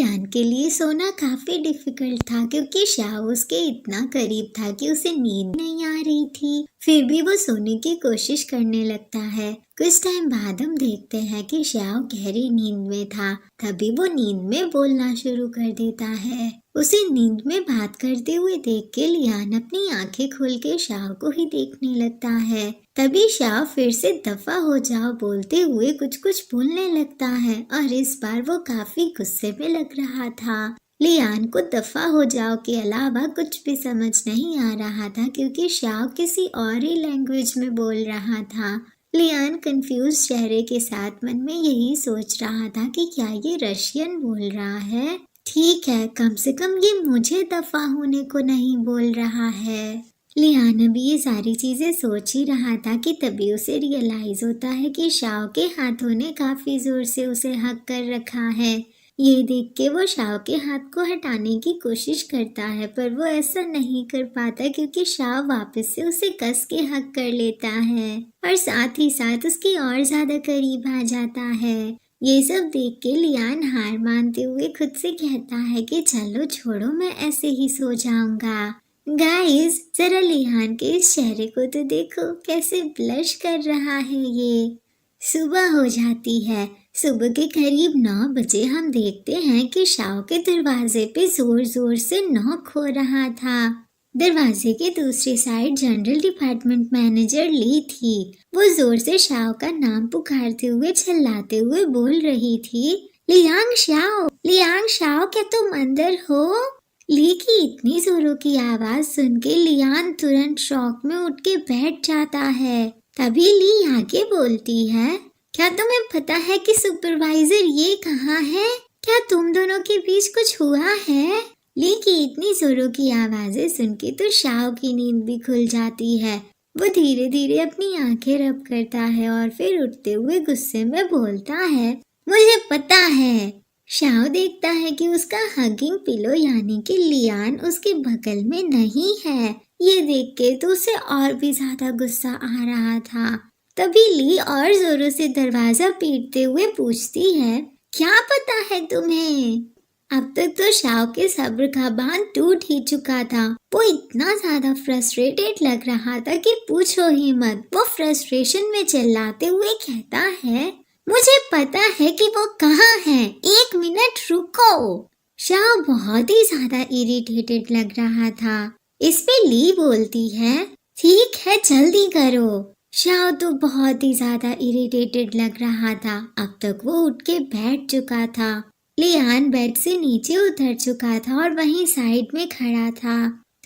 Lian के लिए सोना काफी डिफिकल्ट था क्योंकि शाओ उसके इतना करीब था कि उसे नींद नहीं आ रही थी। फिर भी वो सोने की कोशिश करने लगता है। कुछ टाइम बाद हम देखते हैं कि शाओ गहरी नींद में था। तभी वो नींद में बोलना शुरू कर देता है। उसे नींद में बात करते हुए देख के लियान अपनी आंखें खोल के शाओ को ही देखने लगता है। तभी शाओ फिर से दफा हो जाओ बोलते हुए कुछ कुछ बोलने लगता है और इस बार वो काफी गुस्से में लग रहा था। लियान को दफा हो जाओ के अलावा कुछ भी समझ नहीं आ रहा था क्योंकि शाओ किसी और ही लैंग्वेज में बोल रहा था। लियान कंफ्यूज चेहरे के साथ मन में यही सोच रहा था कि क्या ये रशियन बोल रहा है। ठीक है, कम से कम ये मुझे दफा होने को नहीं बोल रहा है। लियान अभी ये सारी चीजें सोच ही रहा था कि तभी उसे रियलाइज होता है कि शाओ के हाथों ने काफी जोर से उसे हक कर रखा है। ये देख के वो शाओ के हाथ को हटाने की कोशिश करता है पर वो ऐसा नहीं कर पाता क्योंकि शाओ वापस से उसे कस के हक कर लेता है और साथ ही साथ उसके और ज्यादा करीब आ जाता है। ये सब देख के लियान हार मानते हुए खुद से कहता है कि चलो छोड़ो, मैं ऐसे ही सो जाऊंगा। गाइस, जरा लियान के इस चेहरे को तो देखो, कैसे ब्लश कर रहा है ये। सुबह हो जाती है। सुबह के करीब 9 बजे हम देखते हैं कि शाओ के दरवाजे पे जोर जोर से नॉक हो रहा था। दरवाजे के दूसरी साइड जनरल डिपार्टमेंट मैनेजर ली थी। वो जोर से शाओ का नाम पुकारते हुए चिल्लाते हुए बोल रही थी, लियांग शाओ, क्या तुम अंदर हो? ली की इतनी जोरों की आवाज सुन के लियान तुरंत शॉक में उठ के बैठ जाता है। तभी ली आगे बोलती है, क्या तुम्हें पता है कि सुपरवाइजर ये कहाँ है? क्या तुम दोनों के बीच कुछ हुआ है? ली की इतनी जोरों की आवाजें सुन के तो शाओ की नींद भी खुल जाती है। वो धीरे धीरे अपनी आंखें रब करता है और फिर उठते हुए गुस्से में बोलता है, मुझे पता है। शाओ देखता है कि उसका हगिंग पिलो यानी कि लियान उसके बगल में नहीं है। ये देख के तो उसे और भी ज्यादा गुस्सा आ रहा था। तभी ली और जोरों से दरवाजा पीटते हुए पूछती है, क्या पता है तुम्हें? अब तक तो शाओ के सब्र का बांध टूट ही चुका था। वो इतना ज्यादा फ्रस्ट्रेटेड लग रहा था कि पूछो ही मत। वो फ्रस्ट्रेशन में चिल्लाते हुए कहता है, मुझे पता है कि वो कहाँ है, 1 मिनट रुको। शाओ बहुत ही ज्यादा इरिटेटेड लग रहा था। इस पे ली बोलती है, ठीक है जल्दी करो। शाओ तो बहुत ही ज्यादा इरिटेटेड लग रहा था। अब तक वो उठ के बैठ चुका था। लियान बेड से नीचे उतर चुका था और वहीं साइड में खड़ा था।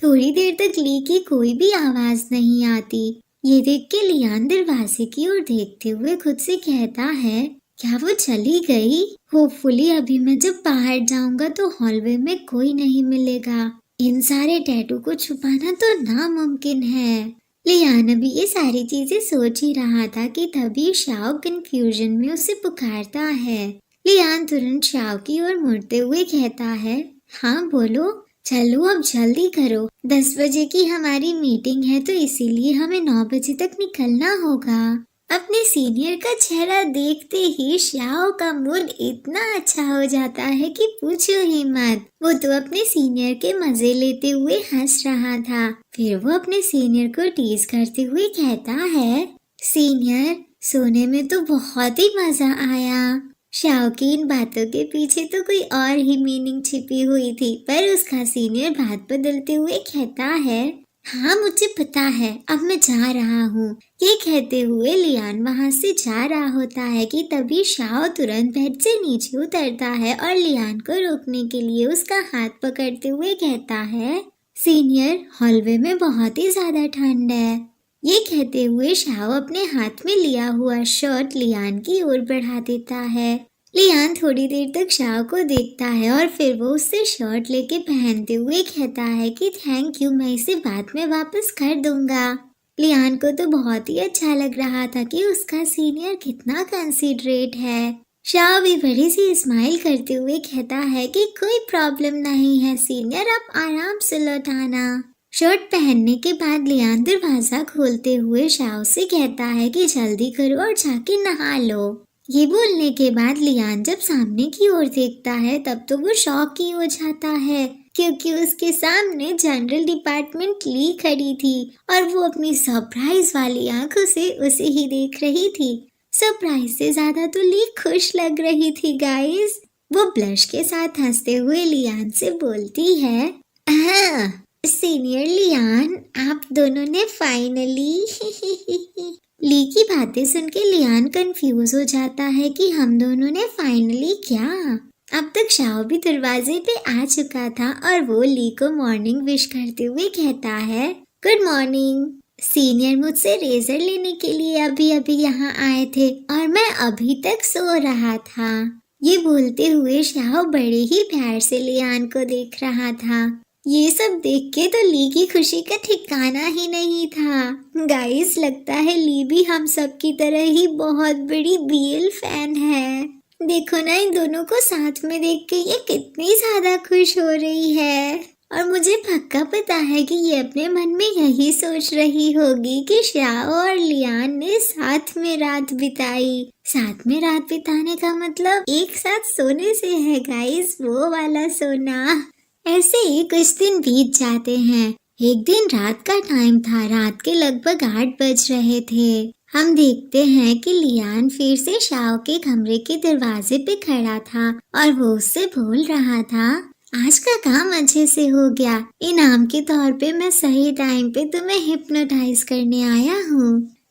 थोड़ी देर तक ली की कोई भी आवाज नहीं आती। ये देख के लियान दरवाजे की ओर देखते हुए खुद से कहता है, क्या वो चली गई? होपफुली अभी मैं जब बाहर जाऊंगा तो हॉलवे में कोई नहीं मिलेगा। इन सारे टैटू को छुपाना तो नामुमकिन है। लियान अभी ये सारी चीजें सोच ही रहा था कि तभी शाओ कंफ्यूजन में उसे पुकारता है। लियान तुरंत शाओ की ओर मुड़ते हुए कहता है, हाँ बोलो। चलो अब जल्दी करो, 10 बजे की हमारी मीटिंग है तो इसीलिए हमें 9 बजे तक निकलना होगा। अपने सीनियर का चेहरा देखते ही शाओ का मूड इतना अच्छा हो जाता है कि पूछो ही मत। वो तो अपने सीनियर के मजे लेते हुए हंस रहा था। फिर वो अपने सीनियर को टीज करते हुए कहता है, सीनियर सोने में तो बहुत ही मजा आया। शाओ की इन बातों के पीछे तो कोई और ही मीनिंग छिपी हुई थी, पर उसका सीनियर बात बदलते हुए कहता है, हाँ मुझे पता है, अब मैं जा रहा हूँ। ये कहते हुए लियान वहाँ से जा रहा होता है कि तभी शाओ तुरंत बेड से नीचे उतरता है और लियान को रोकने के लिए उसका हाथ पकड़ते हुए कहता है, सीनियर हॉलवे में बहुत ही ज्यादा ठंड है। ये कहते हुए शाओ अपने हाथ में लिया हुआ शर्ट लियान की ओर बढ़ा देता है। लियान थोड़ी देर तक शाओ को देखता है और फिर वो उससे शर्ट लेके पहनते हुए कहता है कि थैंक यू, मैं इसे बाद में वापस कर दूंगा। लियान को तो बहुत ही अच्छा लग रहा था कि उसका सीनियर कितना कंसीडरेट है। शाओ भी बड़ी सी स्माइल करते हुए कहता है कि कोई प्रॉब्लम नहीं है सीनियर, आप आराम से लौट आना। शर्ट पहनने के बाद लियान दरवाजा खोलते हुए शाओ से कहता है कि जल्दी करो और जाके नहा लो। ये बोलने के बाद लियान जब सामने की ओर देखता है तब तो वो शॉक ही हो जाता है, क्योंकि उसके सामने जनरल डिपार्टमेंट ली खड़ी थी और वो अपनी सरप्राइज वाली आंखों से उसे ही देख रही थी। सरप्राइज से ज्यादा तो ली खुश लग रही थी गाइस। वो ब्लश के साथ हंसते हुए लियान से बोलती है, हाँ सीनियर लियान, आप दोनों ने फाइनली ली की बातें सुन के लियान कंफ्यूज हो जाता है कि हम दोनों ने फाइनली क्या। अब तक शाओ भी दरवाजे पे आ चुका था और वो ली को मॉर्निंग विश करते हुए कहता है, गुड मॉर्निंग सीनियर, मुझसे रेजर लेने के लिए अभी अभी यहाँ आए थे और मैं अभी तक सो रहा था। ये बोलते हुए शाओ बड़े ही प्यार से लियान को देख रहा था। ये सब देख के तो ली की खुशी का ठिकाना ही नहीं था। गाइस, लगता है ली भी हम सब की तरह ही बहुत बड़ी बीएल फैन है। देखो ना, इन दोनों को साथ में देख के ये कितनी ज्यादा खुश हो रही है। और मुझे पक्का पता है कि ये अपने मन में यही सोच रही होगी कि शाओ और लियान ने साथ में रात बिताई। साथ में रात बिताने का मतलब एक साथ सोने से है गाइस, वो वाला सोना। ऐसे ही कुछ दिन बीत जाते हैं। एक दिन रात का टाइम था, रात के लगभग 8 बज रहे थे। हम देखते हैं कि लियान फिर से शाओ के कमरे के दरवाजे पे खड़ा था और वो उससे बोल रहा था, आज का काम अच्छे से हो गया। इनाम के तौर पे मैं सही टाइम पे तुम्हें हिप्नोटाइज करने आया हूँ।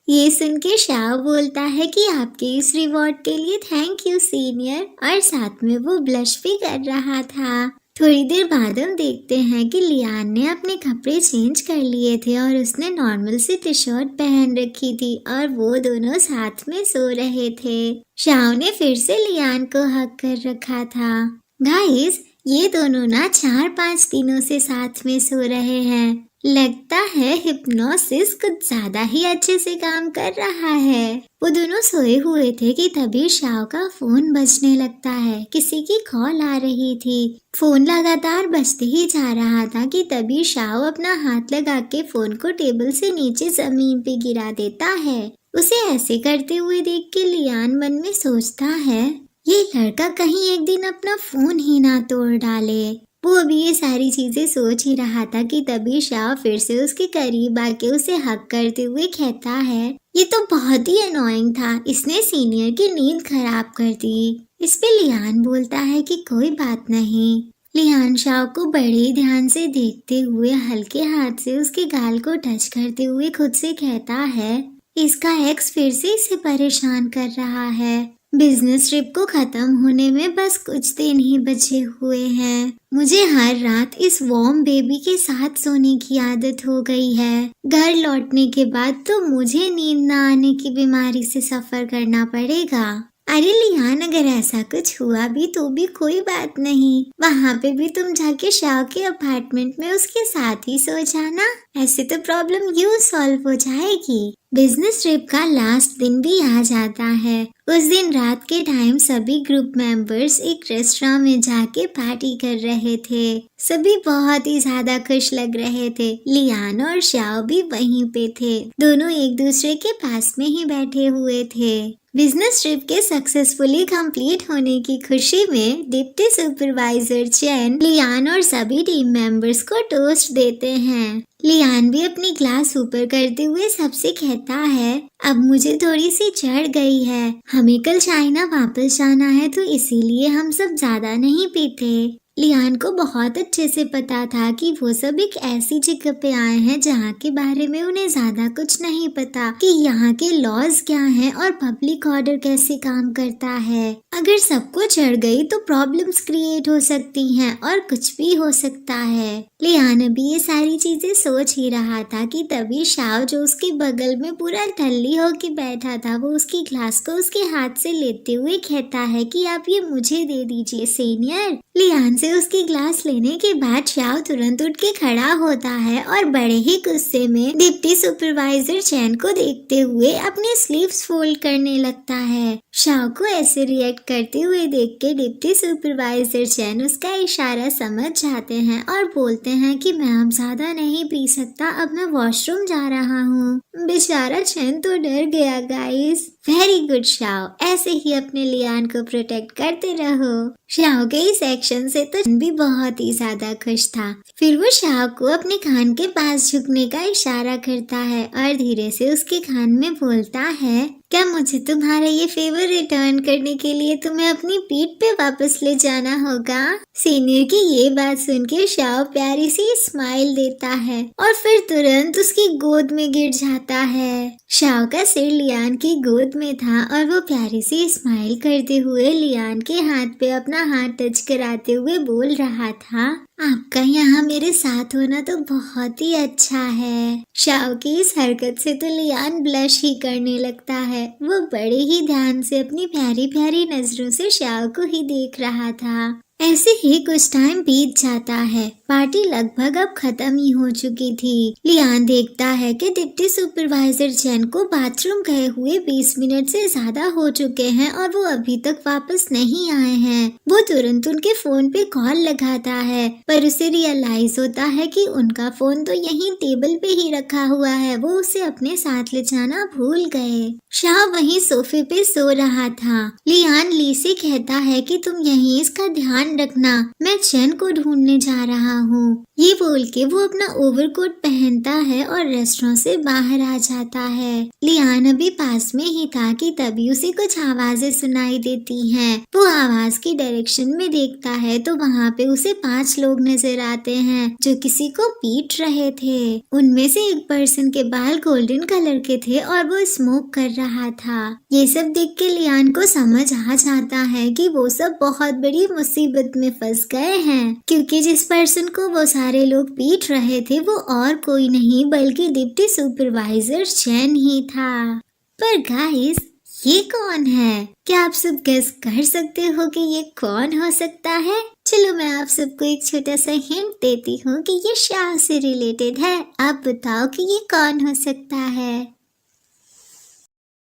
ये सुन के शाओ बोलता है कि आपके इस रिवॉर्ड के लिए थैंक यू सीनियर, और साथ में वो ब्लश भी कर रहा था। थोड़ी देर बाद हम देखते हैं कि लियान ने अपने कपड़े चेंज कर लिए थे और उसने नॉर्मल सी टी शर्ट पहन रखी थी और वो दोनों साथ में सो रहे थे। शाओ ने फिर से लियान को हक कर रखा था। गाइस, ये दोनों ना 4-5 दिनों से साथ में सो रहे हैं। लगता है हिप्नोसिस कुछ ज्यादा ही अच्छे से काम कर रहा है। वो दोनों सोए हुए थे कि तभी शाओ का फोन बजने लगता है। किसी की कॉल आ रही थी। फोन लगातार बजते ही जा रहा था कि तभी शाओ अपना हाथ लगा के फोन को टेबल से नीचे जमीन पे गिरा देता है। उसे ऐसे करते हुए देख के लियान मन में सोचता है, ये लड़का कहीं एक दिन अपना फोन ही ना तोड़ डाले। वो अभी ये सारी चीजें सोच ही रहा था कि तभी शाओ फिर से उसके करीब आके उसे हक करते हुए कहता है, ये तो बहुत ही अनोइंग था, इसने सीनियर की नींद खराब कर दी। इस पे लियान बोलता है कि कोई बात नहीं। लियान शाओ को बड़े ध्यान से देखते हुए हल्के हाथ से उसके गाल को टच करते हुए खुद से कहता है, इसका एक्स फिर से इसे परेशान कर रहा है। बिजनेस ट्रिप को खत्म होने में बस कुछ दिन ही बचे हुए हैं। मुझे हर रात इस वार्म बेबी के साथ सोने की आदत हो गई है। घर लौटने के बाद तो मुझे नींद न आने की बीमारी से सफर करना पड़ेगा। अरे लियान, अगर ऐसा कुछ हुआ भी तो भी कोई बात नहीं, वहाँ पे भी तुम जाके शाओ के अपार्टमेंट में उसके साथ ही सो जाना। ऐसे तो प्रॉब्लम यूं सॉल्व हो जाएगी। बिजनेस ट्रिप का लास्ट दिन भी आ जाता है। उस दिन रात के टाइम सभी ग्रुप मेंबर्स एक रेस्टोरेंट में जाके पार्टी कर रहे थे। सभी बहुत ही ज्यादा खुश लग रहे थे। लियान और शाओ भी वहीं पे थे। दोनों एक दूसरे के पास में ही बैठे हुए थे। बिजनेस ट्रिप के सक्सेसफुली कंप्लीट होने की खुशी में डिप्टी सुपरवाइजर चैन लियान और सभी टीम मेंबर्स को टोस्ट देते हैं। लियान भी अपनी ग्लास ऊपर करते हुए सबसे कहता है, अब मुझे थोड़ी सी चढ़ गई है, हमें कल चाइना वापस जाना है तो इसीलिए हम सब ज्यादा नहीं पीते। लियान को बहुत अच्छे से पता था कि वो सब एक ऐसी जगह पे आए हैं जहाँ के बारे में उन्हें ज्यादा कुछ नहीं पता कि यहाँ के लॉज क्या हैं और पब्लिक ऑर्डर कैसे काम करता है। अगर सबको चढ़ गई तो प्रॉब्लम्स क्रिएट हो सकती हैं और कुछ भी हो सकता है। लियान अभी ये सारी चीजें सोच ही रहा था कि तभी शाओ, जो उसके बगल में पूरा टल्ली होके बैठा था, वो उसकी ग्लास को उसके हाथ से लेते हुए कहता है कि आप ये मुझे दे दीजिए सीनियर। लियान से से उसकी ग्लास लेने के बाद शाओ तुरंत उठ के खड़ा होता है और बड़े ही गुस्से में डिप्टी सुपरवाइजर चैन को देखते हुए अपने स्लीव्स फोल्ड करने लगता है। शाओ को ऐसे रिएक्ट करते हुए देख के डिप्टी सुपरवाइजर चैन उसका इशारा समझ जाते हैं और बोलते हैं कि मैं अब ज्यादा नहीं पी सकता, अब मैं वॉशरूम जा रहा हूँ। बेचारा चैन तो डर गया गाइस। वेरी गुड शाओ, ऐसे ही अपने लियान को प्रोटेक्ट करते रहो। शाओ के इस एक्शन से तो चैन भी बहुत ही ज्यादा खुश था। फिर वो शाओ को अपने कान के पास झुकने का इशारा करता है और धीरे से उसके कान में बोलता है, क्या मुझे तुम्हारा ये फेवर रिटर्न करने के लिए तुम्हें अपनी पीठ पे वापस ले जाना होगा? सीनियर की ये बात सुन के शाओ प्यारी सी स्माइल देता है और फिर तुरंत उसकी गोद में गिर जाता है। शाओ का सिर लियान की गोद में था और वो प्यारी सी स्माइल करते हुए लियान के हाथ पे अपना हाथ टच कराते हुए बोल रहा था, आपका यहाँ मेरे साथ होना तो बहुत ही अच्छा है। शाओ की इस हरकत से तो लियान ब्लश ही करने लगता है। वो बड़े ही ध्यान से अपनी प्यारी प्यारी नजरों से शाओ को ही देख रहा था। ऐसे ही कुछ टाइम बीत जाता है। पार्टी लगभग अब खत्म ही हो चुकी थी। लियान देखता है कि डिप्टी सुपरवाइजर चैन को बाथरूम गए हुए 20 मिनट से ज्यादा हो चुके हैं और वो अभी तक वापस नहीं आए हैं। वो तुरंत उनके फोन पे कॉल लगाता है, पर उसे रियलाइज होता है कि उनका फोन तो यहीं टेबल पे ही रखा हुआ है, वो उसे अपने साथ ले जाना भूल गए। शाह वहीं सोफे पे सो रहा था। लियान ली से कहता है कि तुम यहीं इसका ध्यान रखना, मैं चैन को ढूंढने जा रहा हूँ। ये बोल के वो अपना ओवरकोट पहनता है और रेस्टोरेंट से बाहर आ जाता है। लियान अभी पास में ही था कि तभी उसे कुछ आवाजें सुनाई देती हैं। वो आवाज की डायरेक्शन में देखता है तो वहाँ पे उसे 5 लोग नजर आते हैं जो किसी को पीट रहे थे। उनमें से एक पर्सन के बाल गोल्डन कलर के थे और वो स्मोक कर रहा था। ये सब देख के लियान को समझ आ जाता है कि वो सब बहुत बड़ी मुसीबत में फंस गए हैं, क्योंकि जिस पर्सन को वो सारे लोग पीट रहे थे वो और कोई नहीं बल्कि डिप्टी सुपरवाइजर चैन ही था। पर गाइस, ये कौन है? क्या आप सब गेस कर सकते हो कि ये कौन हो सकता है? चलो मैं आप सबको एक छोटा सा हिंट देती हूँ कि ये शाह से रिलेटेड है। आप बताओ कि ये कौन हो सकता है।